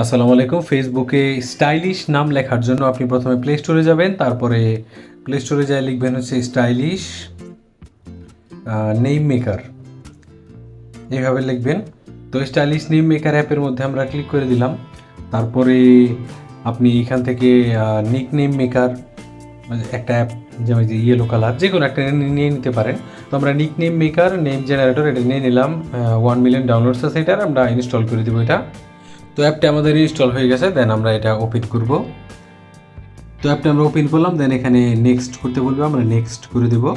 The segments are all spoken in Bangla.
আসসালামু আলাইকুম। ফেসবুকে স্টাইলিশ নাম লেখার জন্য আপনি প্রথমে প্লে স্টোরে যাবেন, তারপরে প্লে স্টোরে যায় লিখবেন হচ্ছে স্টাইলিশ নেম মেকার, এইভাবে লিখবেন। তো স্টাইলিশ নেম মেকার অ্যাপের মধ্যে আমরা ক্লিক করে দিলাম। তারপরে আপনি এখান থেকে নিক নেম মেকার একটা অ্যাপ, যেমন যে ইয়েলো কালার, যে কোনো একটা নিয়ে নিতে পারেন। তো আমরা nick name maker name generator এটা নিয়ে নিলাম। 1 মিলিয়ন ডাউনলোডস আছে, এটার আমরা ইনস্টল করে দেবো এটা। তো অ্যাপটা আমাদের ইনস্টল হয়ে গেছে, দেন আমরা এটা ওপেন করব। তো অ্যাপটা আমরা ওপেন করলাম, দেন এখানে নেক্সট করতে বলবো, আমরা নেক্সট করে দেবো।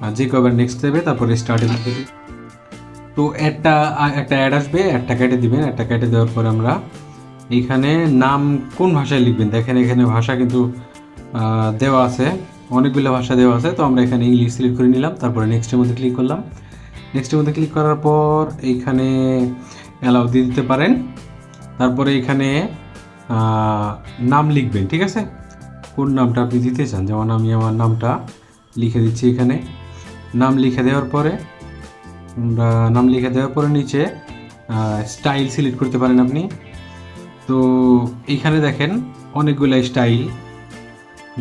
আর যে কবার নেক্সট দেবে তারপরে স্টার্টে লিখে দিই। তো একটা অ্যাড আসবে, অ্যাডটা কেটে দিবেন। অ্যাডটা কেটে দেওয়ার পরে আমরা এইখানে নাম কোন ভাষায় লিখবেন দেখেন, এখানে ভাষা কিন্তু দেওয়া আছে, অনেকগুলো ভাষা দেওয়া আছে। তো আমরা এখানে ইংলিশ সিলেক্ট করে নিলাম, তারপরে নেক্সটের মধ্যে ক্লিক করলাম। নেক্সটের মধ্যে ক্লিক করার পর এইখানে অ্যালাউ দিয়ে দিতে পারেন। তারপরে এখানে নাম লিখবেন, ঠিক আছে, কোন নামটা আপনি দিতে চান। যেমন আমি আমার নামটা লিখে দিচ্ছি এখানে। নাম লিখে দেওয়ার পরে নিচে স্টাইল সিলেক্ট করতে পারেন আপনি। তো এইখানে দেখেন অনেকগুলো স্টাইল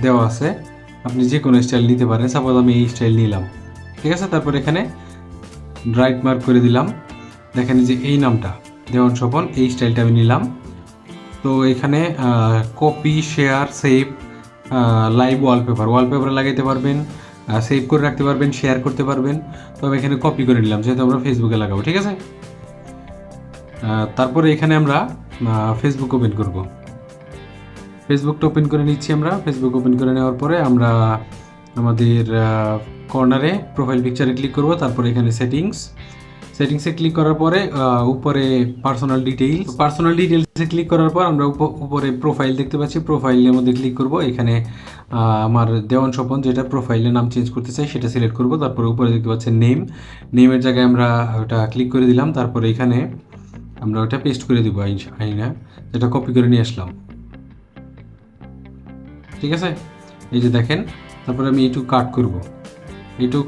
দেওয়া আছে, আপনি যে কোনো স্টাইল নিতে পারেন। সাপোজ আমি এই স্টাইল নিলাম, ঠিক আছে। তারপর এখানে রাইট মার্ক করে দিলাম। দেখেন যে এই নামটা দেওয়ান স্বপন, এই স্টাইলটা আমি নিলাম। তো এখানে copy, share, save, live wallpaper লাগাইতে পারবেন, সেভ করে রাখতে পারবেন, শেয়ার করতে পারবেন। তো আমি এখানে কপি করে নিলাম, যেহেতু আমরা ফেসবুকে লাগাবো, ঠিক আছে। তারপরে এখানে আমরা ফেসবুক ওপেন করব। ফেসবুকটা ওপেন করে নিচ্ছি আমরা। ফেসবুক ওপেন করে নেওয়ার পরে আমরা আমাদের কর্নারে প্রোফাইল পিকচারে ক্লিক করব। তারপরে এখানে সেটিংসে ক্লিক করার পরে উপরে পার্সোনাল ডিটেইলসে ক্লিক করার পর আমরা উপরে প্রোফাইল দেখতে পাচ্ছি, প্রোফাইলের মধ্যে ক্লিক করব। এখানে আমার দেওয়ান স্বপন যেটা প্রোফাইলের নাম চেঞ্জ করতে চাই সেটা সিলেক্ট করব। তারপরে উপরে দেখতে পাচ্ছেন নেমের জায়গায় আমরা ওটা ক্লিক করে দিলাম। তারপরে এখানে আমরা ওটা পেস্ট করে দিব, আইনা যেটা কপি করে নিয়ে আসলাম, ঠিক আছে। এই যে দেখেন, তারপরে আমি এইটুকু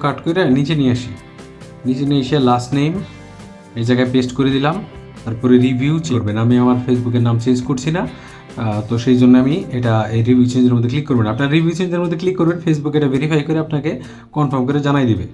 কাট করে নিচে নিয়ে এসে লাস্ট নেম এই জায়গায় পেস্ট করে দিলাম। তারপরে রিভিউ করবেন, আমি আমার ফেসবুকের নাম চেঞ্জ করছি না, তো সেই জন্য আমি এটা এই রিভিউ চেঞ্জের মধ্যে ক্লিক করবেন। আপনার রিভিউ চেঞ্জের মধ্যে ক্লিক করবেন, ফেসবুক এটা ভেরিফাই করে আপনাকে কনফার্ম করে জানাই দিবে।